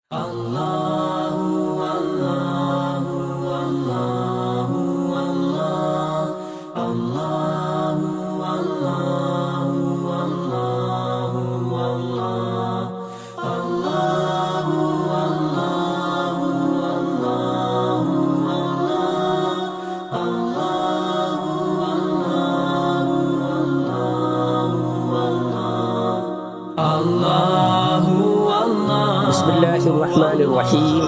Bismillahirrahmanirrahim.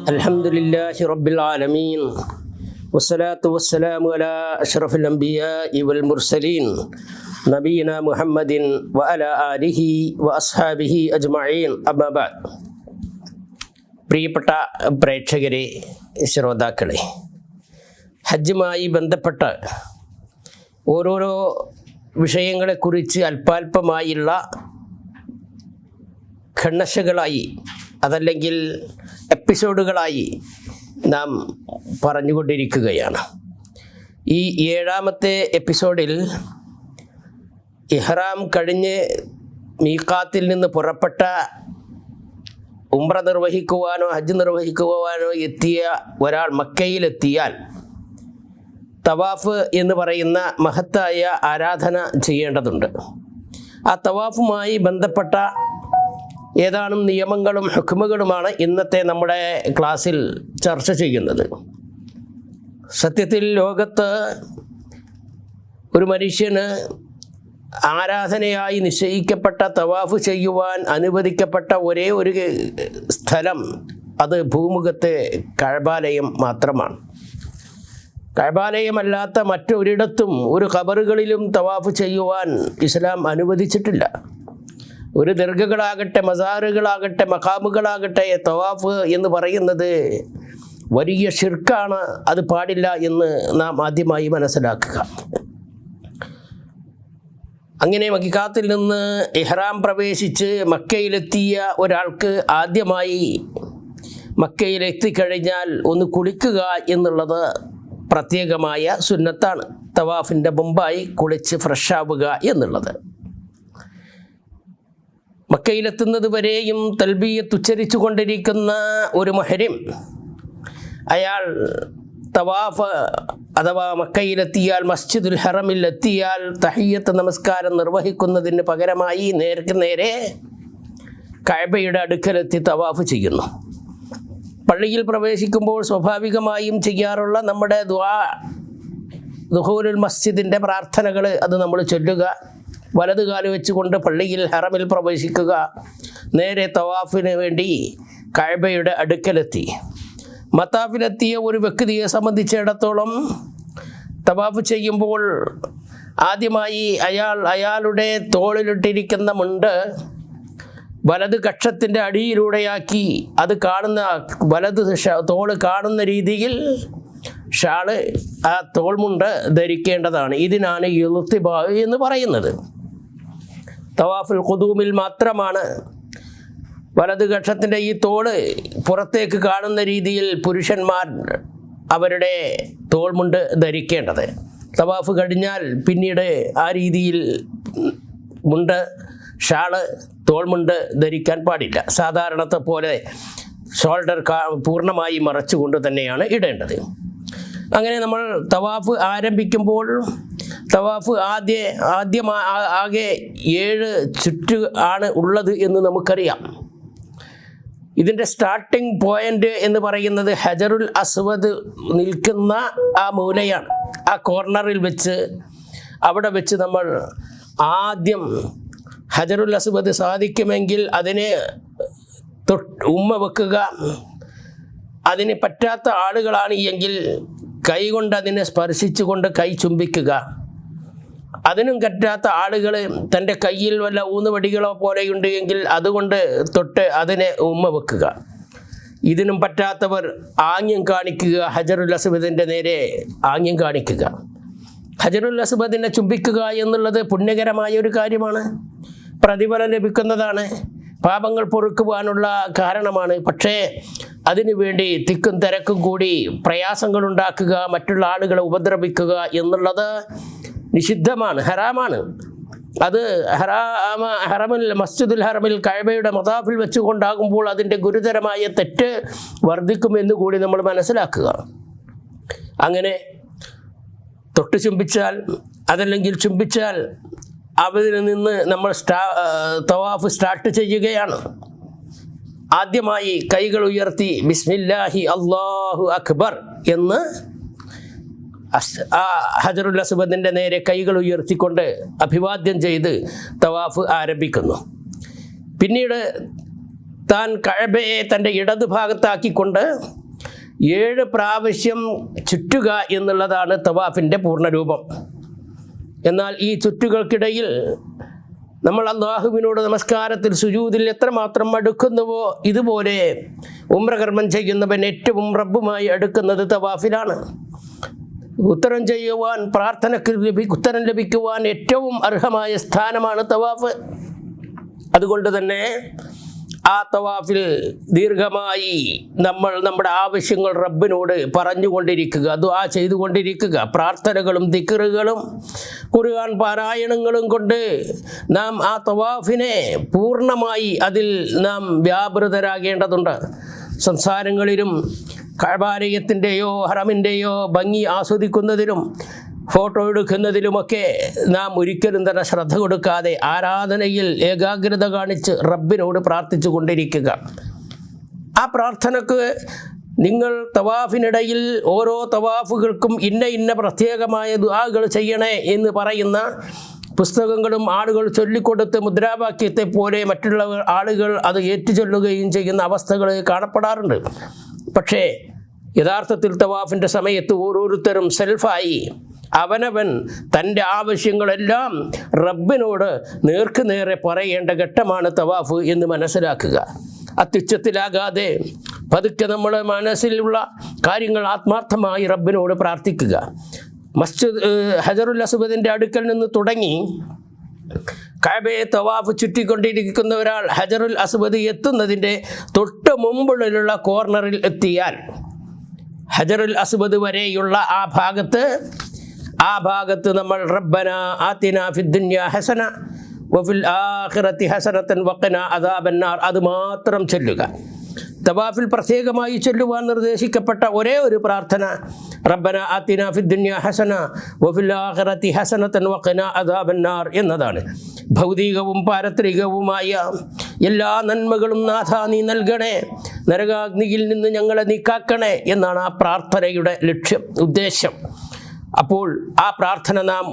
Alhamdulillahi rabbil alamin. Wassalatu wassalamu ala ashrafil anbiya'i wal mursalin nabiyina Muhammadin wa ala alihi wa ashabihi ajma'in. Amma ba'd. പ്രിയപ്പെട്ട പ്രേക്ഷകരെ, ശ്രോതാക്കളെ, ഹജ്ജുമായി ബന്ധപ്പെട്ട ഓരോരോ വിഷയങ്ങളെക്കുറിച്ച് അല്പാൽപമായുള്ള ഖണ്ഡശകളായി അതല്ലെങ്കിൽ എപ്പിസോഡുകളായി നാം പറഞ്ഞുകൊണ്ടിരിക്കുകയാണ്. ഈ 7ാമത്തെ എപ്പിസോഡിൽ ഇഹ്റാം കഴിഞ്ഞ് മീഖാത്തിൽ നിന്ന് പുറപ്പെട്ട ഉംറ നിർവഹിക്കുവാനോ ഹജ്ജ് നിർവഹിക്കുവാനോ എത്തിയ ഒരാൾ മക്കയിലെത്തിയാൽ തവാഫ് എന്ന് പറയുന്ന മഹത്തായ ആരാധന ചെയ്യേണ്ടതുണ്ട്. ആ തവാഫുമായി ബന്ധപ്പെട്ട ഏതാനും നിയമങ്ങളും ഹുക്മുകളുമാണ് ഇന്നത്തെ നമ്മുടെ ക്ലാസ്സിൽ ചർച്ച ചെയ്യുന്നത്. സത്യത്തിൽ ലോകത്ത് ഒരു മനുഷ്യന് ആരാധനയായി നിശ്ചയിക്കപ്പെട്ട തവാഫ് ചെയ്യുവാൻ അനുവദിക്കപ്പെട്ട ഒരേ ഒരു സ്ഥലം അത് ഭൂമുഖത്തെ കഅബാലയം മാത്രമാണ്. കഅബാലയമല്ലാത്ത മറ്റൊരിടത്തും ഒരു ഖബറുകളിലും തവാഫ് ചെയ്യുവാൻ ഇസ്ലാം അനുവദിച്ചിട്ടില്ല. ഒരു ദർഗകളാകട്ടെ, മസാറുകളാകട്ടെ, മഖാമുകളാകട്ടെ, തവാഫ് എന്ന് പറയുന്നത് വലിയ ഷിർക്കാണ്. അത് പാടില്ല എന്ന് നാം ആദ്യമായി മനസ്സിലാക്കുക. അങ്ങനെ മക്കയിൽ നിന്ന് ഇഹ്റാം പ്രവേശിച്ച് മക്കയിലെത്തിയ ഒരാൾക്ക് ആദ്യമായി മക്കയിലെത്തിക്കഴിഞ്ഞാൽ ഒന്ന് കുളിക്കുക എന്നുള്ളത് പ്രത്യേകമായ സുന്നത്താണ്. തവാഫിൻ്റെ മുമ്പായി കുളിച്ച് ഫ്രഷാവുക എന്നുള്ളത്. മക്കയിലെത്തുന്നത് വരെയും തൽബിയത്ത് ഉച്ചരിച്ചു കൊണ്ടിരിക്കുന്ന ഒരു മുഹ്രിം അയാൾ തവാഫ് അഥവാ മക്കയിലെത്തിയാൽ മസ്ജിദുൽ ഹറമിൽ എത്തിയാൽ തഹിയ്യത്ത് നമസ്കാരം നിർവഹിക്കുന്നതിന് പകരമായി നേരെ കഅബയുടെ അടുക്കലെത്തി തവാഫ് ചെയ്യുന്നു. പള്ളിയിൽ പ്രവേശിക്കുമ്പോൾ സ്വാഭാവികമായും ചെയ്യാറുള്ള നമ്മുടെ ദുഖൂലുൽ മസ്ജിദിൻ്റെ പ്രാർത്ഥനകൾ അത് നമ്മൾ ചൊല്ലുക. വലത് കാല് വെച്ചുകൊണ്ട് പള്ളിയിൽ ഹറമിൽ പ്രവേശിക്കുക. നേരെ തവാഫിന് വേണ്ടി കഅബയുടെ അടുക്കലെത്തി. മത്താഫിലെത്തിയ ഒരു വ്യക്തിയെ സംബന്ധിച്ചിടത്തോളം തവാഫ് ചെയ്യുമ്പോൾ ആദ്യമായി അയാളുടെ തോളിലിട്ടിരിക്കുന്ന മുണ്ട് വലത് കക്ഷത്തിൻ്റെ അടിയിലൂടെയാക്കി അത് കാണുന്ന വലത് തോള് കാണുന്ന രീതിയിൽ ഷാള് ആ തോൾമുണ്ട് ധരിക്കേണ്ടതാണ്. ഇതിനാണ് ഇൽത്തിബാ എന്ന് പറയുന്നത്. തവാഫുൽ ഖുദൂമിൽ മാത്രമാണ് വലത് കക്ഷത്തിൻ്റെ ഈ തോള് പുറത്തേക്ക് കാണുന്ന രീതിയിൽ പുരുഷന്മാർ അവരുടെ തോൾമുണ്ട് ധരിക്കേണ്ടത്. തവാഫ് കഴിഞ്ഞാൽ പിന്നീട് ആ രീതിയിൽ മുണ്ട്, ഷാള്, തോൾമുണ്ട് ധരിക്കാൻ പാടില്ല. സാധാരണത്തെ പോലെ ഷോൾഡർ പൂർണ്ണമായി മറച്ചുകൊണ്ട് തന്നെയാണ് ഇടേണ്ടത്. അങ്ങനെ നമ്മൾ തവാഫ് ആരംഭിക്കുമ്പോൾ തവാഫ് ആകെ 7 ചുറ്റ് ആണ് ഉള്ളത് എന്ന് നമുക്കറിയാം. ഇതിൻ്റെ സ്റ്റാർട്ടിംഗ് പോയിൻ്റ് എന്ന് പറയുന്നത് ഹജറുൽ അസ്വദ് നിൽക്കുന്ന ആ മൂലയാണ്. ആ കോർണറിൽ വെച്ച് അവിടെ വെച്ച് നമ്മൾ ആദ്യം ഹജറുൽ അസ്വദ് സാധിക്കുമെങ്കിൽ അതിനെ ഉമ്മ വെക്കുക. അതിന് പറ്റാത്ത ആളുകളാണ് എങ്കിൽ കൈ കൊണ്ട് അതിനെ സ്പർശിച്ചുകൊണ്ട് കൈ ചുംബിക്കുക. അതിനും പറ്റാത്ത ആളുകൾ തൻ്റെ കയ്യിൽ വല്ല ഊന്നുവടികളോ പോലെയുണ്ട് എങ്കിൽ അതുകൊണ്ട് തൊട്ട് അതിനെ ഉമ്മ വെക്കുക. ഇതിനും പറ്റാത്തവർ ആംഗ്യം കാണിക്കുക. ഹജറുൽ അസ്വദിൻ്റെ നേരെ ആംഗ്യം കാണിക്കുക. ഹജറുൽ അസ്വദിനെ ചുംബിക്കുക എന്നുള്ളത് പുണ്യകരമായ ഒരു കാര്യമാണ്. പ്രതിഫലം ലഭിക്കുന്നതാണ്. പാപങ്ങൾ പൊറുക്കുവാനുള്ള കാരണമാണ്. പക്ഷേ അതിനു വേണ്ടി തിക്കും തിരക്കും കൂടി പ്രയാസങ്ങളുണ്ടാക്കുക, മറ്റുള്ള ആളുകളെ ഉപദ്രവിക്കുക എന്നുള്ളത് നിഷിദ്ധമാണ്, ഹറാമാണ്. അത് ഹറമിൽ മസ്ജിദുൽ ഹറമിൽ കഅബയുടെ മതാഫിൽ വെച്ചുകൊണ്ടാകുമ്പോൾ അതിൻ്റെ ഗുരുതരമായ തെറ്റ് വർദ്ധിക്കുമെന്ന് കൂടി നമ്മൾ മനസ്സിലാക്കുക. അങ്ങനെ തൊട്ട് ചുംബിച്ചാൽ അതല്ലെങ്കിൽ ചുംബിച്ചാൽ അതിൽ നിന്ന് നമ്മൾ തവാഫ് സ്റ്റാർട്ട് ചെയ്യുകയാണ്. ആദ്യമായി കൈകൾ ഉയർത്തി ബിസ്മില്ലാഹി അല്ലാഹു അക്ബർ എന്ന് ഹജറുൽ അസ്വദിൻ്റെ നേരെ കൈകൾ ഉയർത്തിക്കൊണ്ട് അഭിവാദ്യം ചെയ്ത് തവാഫ് ആരംഭിക്കുന്നു. പിന്നീട് താൻ കഅബയെ തൻ്റെ ഇടത് ഭാഗത്താക്കിക്കൊണ്ട് 7 പ്രാവശ്യം ചുറ്റുക എന്നുള്ളതാണ് തവാഫിൻ്റെ പൂർണ്ണരൂപം. എന്നാൽ ഈ ചുറ്റുകൾക്കിടയിൽ നമ്മൾ അല്ലാഹുവിനോട് നമസ്കാരത്തിൽ സുജൂദിൽ എത്രമാത്രം അടുക്കുന്നുവോ ഇതുപോലെ ഉംറകർമ്മം ചെയ്യുന്നവൻ ഏറ്റവും റബ്ബുമായി അടുക്കുന്നത് തവാഫിലാണ്. ഉത്തരം ചെയ്യുവാൻ, പ്രാർത്ഥനയ്ക്ക് ഉത്തരം ലഭിക്കുവാൻ ഏറ്റവും അർഹമായ സ്ഥാനമാണ് തവാഫ്. അതുകൊണ്ട് തന്നെ ആ തവാഫിൽ ദീർഘമായി നമ്മൾ നമ്മുടെ ആവശ്യങ്ങൾ റബ്ബിനോട് പറഞ്ഞുകൊണ്ടിരിക്കുക, ദുആ ചെയ്തുകൊണ്ടിരിക്കുക. പ്രാർത്ഥനകളും ദിക്റുകളും ഖുർആൻ പാരായണങ്ങളും കൊണ്ട് നാം ആ തവാഫിനെ പൂർണ്ണമായി അതിൽ നാം വ്യാപൃതരാകേണ്ടതുണ്ട്. സംസാരങ്ങളിലും കഅബാലയത്തിൻ്റെയോ ഹറമിൻ്റെയോ ഭംഗി ആസ്വദിക്കുന്നതിലും ഫോട്ടോ എടുക്കുന്നതിലുമൊക്കെ നാം ഒരിക്കലും തന്നെ ശ്രദ്ധ കൊടുക്കാതെ ആരാധനയിൽ ഏകാഗ്രത കാണിച്ച് റബ്ബിനോട് പ്രാർത്ഥിച്ചു കൊണ്ടിരിക്കുക. ആ പ്രാർത്ഥനക്ക് നിങ്ങൾ തവാഫിനിടയിൽ ഓരോ തവാഫുകൾക്കും ഇന്ന പ്രത്യേകമായ ദുആകൾ ചെയ്യണേ എന്ന് പറയുന്ന പുസ്തകങ്ങളും ആളുകൾ ചൊല്ലിക്കൊടുത്ത് മുദ്രാവാക്യത്തെ പോലെ മറ്റുള്ള ആളുകൾ അത് ഏറ്റുചൊല്ലുകയും ചെയ്യുന്ന അവസ്ഥകൾ കാണപ്പെടാറുണ്ട്. പക്ഷേ യഥാർത്ഥത്തിൽ തവാഫിൻ്റെ സമയത്ത് ഓരോരുത്തരും സെൽഫായി അവനവൻ തൻ്റെ ആവശ്യങ്ങളെല്ലാം റബ്ബിനോട് നേർക്കുനേരെ പറയേണ്ട ഘട്ടമാണ് തവാഫ് എന്ന് മനസ്സിലാക്കുക. അത്യുച്ചത്തിലാകാതെ പതുക്കെ നമ്മുടെ മനസ്സിലുള്ള കാര്യങ്ങൾ ആത്മാർത്ഥമായി റബ്ബിനോട് പ്രാർത്ഥിക്കുക. ഹജറുൽ അസ്വദിൻ്റെ അടുക്കൽ നിന്ന് തുടങ്ങി കഅബയെ തവാഫ് ചുറ്റിക്കൊണ്ടിരിക്കുന്ന ഒരാൾ ഹജറുൽ അസ്വദ് എത്തുന്നതിൻ്റെ തൊട്ട് മുമ്പിലുള്ള കോർണറിൽ എത്തിയാൽ ഹജറുൽ അസ്വദ് വരെയുള്ള ആ ഭാഗത്ത് നമ്മൾ റബ്ബന ആതിന ഫിദ്ദുനിയ ഹസന വഫിൽ ആഖിറതി ഹസനതൻ വഖിനാ അദാബന്നാർ അത് മാത്രം ചൊല്ലുക. തവാഫിൽ പ്രത്യേകമായി ചൊല്ലുവാൻ നിർദ്ദേശിക്കപ്പെട്ട ഒരേ ഒരു പ്രാർത്ഥന റബ്ബന ആതിന ഫിദ്ദുനിയ ഹസന വഫിൽ ആഖിറതി ഹസനതൻ വഖിനാ അദാബന്നാർ എന്നതാണ്. ഭൗതികവും പാരത്രികവുമായ എല്ലാ നന്മകളും നാഥ നീ നൽകണേ, നരകാഗ്നിയിൽ നിന്ന് ഞങ്ങളെ നീക്കാക്കണേ എന്നാണ് ആ പ്രാർത്ഥനയുടെ ലക്ഷ്യം, ഉദ്ദേശം. അപ്പോൾ ആ പ്രാർത്ഥന നാം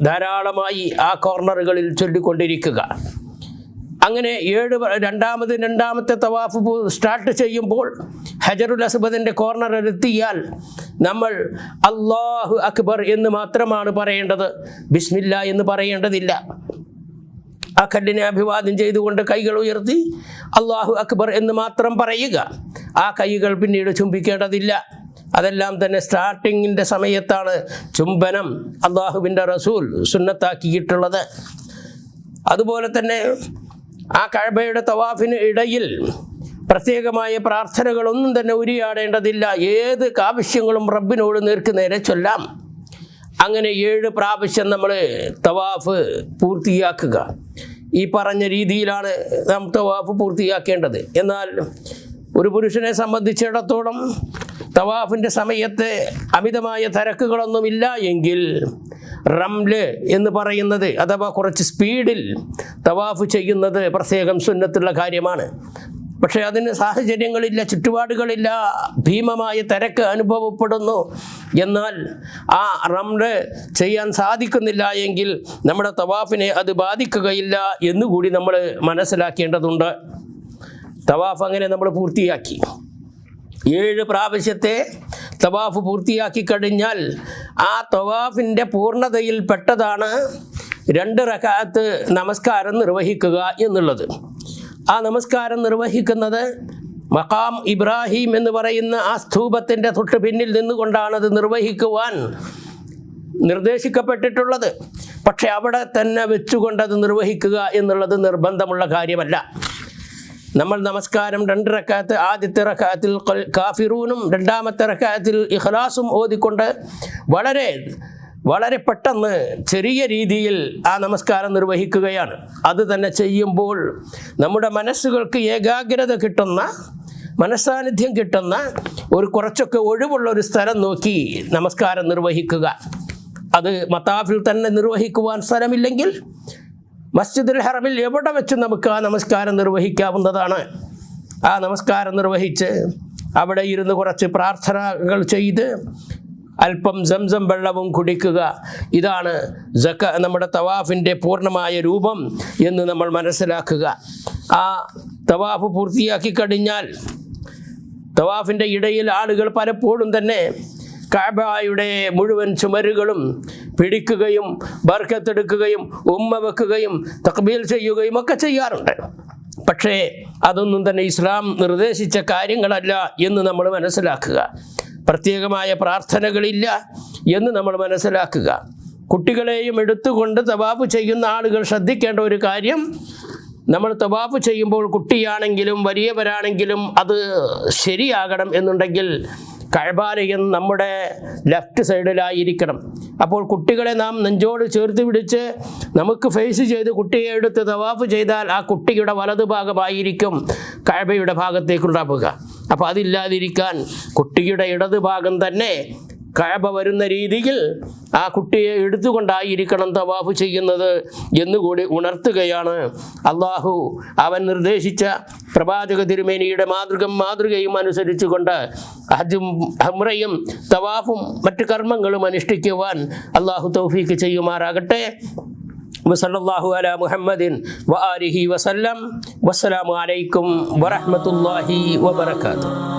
ധാരാളമായി ആ കോർണറുകളിൽ ചൊല്ലിക്കൊണ്ടിരിക്കുക. അങ്ങനെ രണ്ടാമത്തെ തവാഫ് സ്റ്റാർട്ട് ചെയ്യുമ്പോൾ ഹജറുൽ അസ്വദിൻ്റെ കോർണറിലെത്തിയാൽ നമ്മൾ അല്ലാഹു അക്ബർ എന്ന് മാത്രമാണ് പറയേണ്ടത്, ബിസ്മില്ല എന്ന് പറയേണ്ടതില്ല. ആ കല്ലിനെ അഭിവാദ്യം ചെയ്തുകൊണ്ട് കൈകൾ ഉയർത്തി അല്ലാഹു അക്ബർ എന്ന് മാത്രം പറയുക. ആ കൈകൾ പിന്നീട് ചുംബിക്കേണ്ടതില്ല. അതെല്ലാം തന്നെ സ്റ്റാർട്ടിങ്ങിൻ്റെ സമയത്താണ് ചുംബനം അല്ലാഹുവിൻ്റെ റസൂൽ സുന്നത്താക്കിയിട്ടുള്ളത്. അതുപോലെ തന്നെ ആ കഅബയുടെ തവാഫിന് ഇടയിൽ പ്രത്യേകമായ പ്രാർത്ഥനകളൊന്നും തന്നെ ഉരിയാടേണ്ടതില്ല. ഏത് ആവശ്യങ്ങളും റബ്ബിനോട് നേരെ ചൊല്ലാം. അങ്ങനെ 7 പ്രാവശ്യം നമ്മൾ തവാഫ് പൂർത്തിയാക്കുക. ഈ പറഞ്ഞ രീതിയിലാണ് നാം തവാഫ് പൂർത്തിയാക്കേണ്ടത്. എന്നാൽ ഒരു പുരുഷനെ സംബന്ധിച്ചിടത്തോളം തവാഫിൻ്റെ സമയത്ത് അമിതമായ തിരക്കുകളൊന്നുമില്ല എങ്കിൽ റംല് എന്ന് പറയുന്നത് അഥവാ കുറച്ച് സ്പീഡിൽ തവാഫ് ചെയ്യുന്നത് പ്രത്യേകം സുന്നത്തുള്ള കാര്യമാണ്. പക്ഷേ അതിന് സാഹചര്യങ്ങളില്ല, ചുറ്റുപാടുകളില്ല, ഭീമമായ തിരക്ക് അനുഭവപ്പെടുന്നു. എന്നാൽ ആ റംല് ചെയ്യാൻ സാധിക്കുന്നില്ല എങ്കിൽ നമ്മുടെ തവാഫിനെ അത് ബാധിക്കുകയില്ല എന്നുകൂടി നമ്മൾ മനസ്സിലാക്കേണ്ടതുണ്ട്. തവാഫ് അങ്ങനെ നമ്മൾ പൂർത്തിയാക്കി. 7 പ്രാവശ്യത്തെ തവാഫ് പൂർത്തിയാക്കി കഴിഞ്ഞാൽ ആ തവാഫിൻ്റെ പൂർണ്ണതയിൽ പെട്ടതാണ് 2 റക്അത്ത് നമസ്കാരം നിർവഹിക്കുക എന്നുള്ളത്. ആ നമസ്കാരം നിർവഹിക്കുന്നത് മഖാം ഇബ്രാഹിം എന്ന് പറയുന്ന ആ സ്തൂപത്തിൻ്റെ തൊട്ട് പിന്നിൽ നിന്നുകൊണ്ടാണ് അത് നിർവഹിക്കുവാൻ നിർദ്ദേശിക്കപ്പെട്ടിട്ടുള്ളത്. പക്ഷെ അവിടെ തന്നെ വെച്ചുകൊണ്ടത് നിർവഹിക്കുക എന്നുള്ളത് നിർബന്ധമുള്ള കാര്യമല്ല. നമ്മൾ നമസ്കാരം 2 റക്അത്ത്, ആദ്യത്തെ റക്അത്തിൽ കാഫിറൂനും രണ്ടാമത്തെ റക്അത്തിൽ ഇഖ്ലാസും ഓതിക്കൊണ്ട് വളരെ വളരെ പെട്ടെന്ന് ചെറിയ രീതിയിൽ ആ നമസ്കാരം നിർവഹിക്കുകയാണ്. അത് തന്നെ ചെയ്യുമ്പോൾ നമ്മുടെ മനസ്സുകൾക്ക് ഏകാഗ്രത കിട്ടുന്ന, മനസ്സാന്നിധ്യം കിട്ടുന്ന ഒരു കുറച്ചൊക്കെ ഒഴിവുള്ള ഒരു സ്ഥലം നോക്കി നമസ്കാരം നിർവഹിക്കുക. അത് മതാഫിൽ തന്നെ നിർവഹിക്കുവാൻ സ്ഥലമില്ലെങ്കിൽ മസ്ജിദുൽ ഹറമിൽ എവിടെ വെച്ച് നമുക്ക് ആ നമസ്കാരം നിർവഹിക്കാവുന്നതാണ്. ആ നമസ്കാരം നിർവഹിച്ച് അവിടെ ഇരുന്ന് കുറച്ച് പ്രാർത്ഥനകൾ ചെയ്ത് അല്പം സംസം വെള്ളവും കുടിക്കുക. ഇതാണ് നമ്മുടെ തവാഫിൻ്റെ പൂർണ്ണമായ രൂപം എന്ന് നമ്മൾ മനസ്സിലാക്കുക. ആ തവാഫ് പൂർത്തിയാക്കി കഴിഞ്ഞാൽ തവാഫിൻ്റെ ഇടയിൽ ആളുകൾ പലപ്പോഴും തന്നെ കഅബയുടെ മുഴുവൻ ചുമരുകളും പിടിക്കുകയും ബർക്കത്തെടുക്കുകയും ഉമ്മ വെക്കുകയും തക്ബീൽ ചെയ്യുകയും ഒക്കെ ചെയ്യാറുണ്ട്. പക്ഷേ അതൊന്നും തന്നെ ഇസ്ലാം നിർദ്ദേശിച്ച കാര്യങ്ങളല്ല എന്ന് നമ്മൾ മനസ്സിലാക്കുക. പ്രത്യേകമായ പ്രാർത്ഥനകളില്ല എന്ന് നമ്മൾ മനസ്സിലാക്കുക. കുട്ടികളെയും എടുത്തുകൊണ്ട് തവാഫ് ചെയ്യുന്ന ആളുകൾ ശ്രദ്ധിക്കേണ്ട ഒരു കാര്യം, നമ്മൾ തവാഫ് ചെയ്യുമ്പോൾ കുട്ടിയാണെങ്കിലും വലിയവരാണെങ്കിലും അത് ശരിയാകണം എന്നുണ്ടെങ്കിൽ കഅബാലയം നമ്മുടെ ലെഫ്റ്റ് സൈഡിലായിരിക്കണം. അപ്പോൾ കുട്ടികളെ നാം നെഞ്ചോട് ചേർത്ത് പിടിച്ച് നമുക്ക് ഫേസ് ചെയ്ത് കുട്ടിയെ എടുത്ത് തവാഫ് ചെയ്താൽ ആ കുട്ടിയുടെ വലതുഭാഗമായിരിക്കും കഅബയുടെ ഭാഗത്തേക്കുണ്ടാവുക. അപ്പോൾ അതില്ലാതിരിക്കാൻ കുട്ടിയുടെ ഇടതുഭാഗം തന്നെ കഅബ വരുന്ന രീതിയിൽ ആ കുട്ടിയെ എടുത്തുകൊണ്ടായിരിക്കണം തവാഫ് ചെയ്യുന്നത് എന്നുകൂടി ഉണർത്തുകയാണ് അള്ളാഹു. അവൻ നിർദ്ദേശിച്ച പ്രവാചക തിരുമേനിയുടെ മാതൃകയും അനുസരിച്ചുകൊണ്ട് ഹജ്ജും ഉംറയും തവാഫും മറ്റു കർമ്മങ്ങളും അനുഷ്ഠിക്കുവാൻ അള്ളാഹു തൗഫീക്ക് ചെയ്യുമാറാകട്ടെ. വസല്ലല്ലാഹു അലാ മുഹമ്മദിൻ വആലിഹി വസല്ലം. വസ്സലാമു അലൈക്കും വറഹ്മത്തുള്ളാഹി വബറകാതുഹു.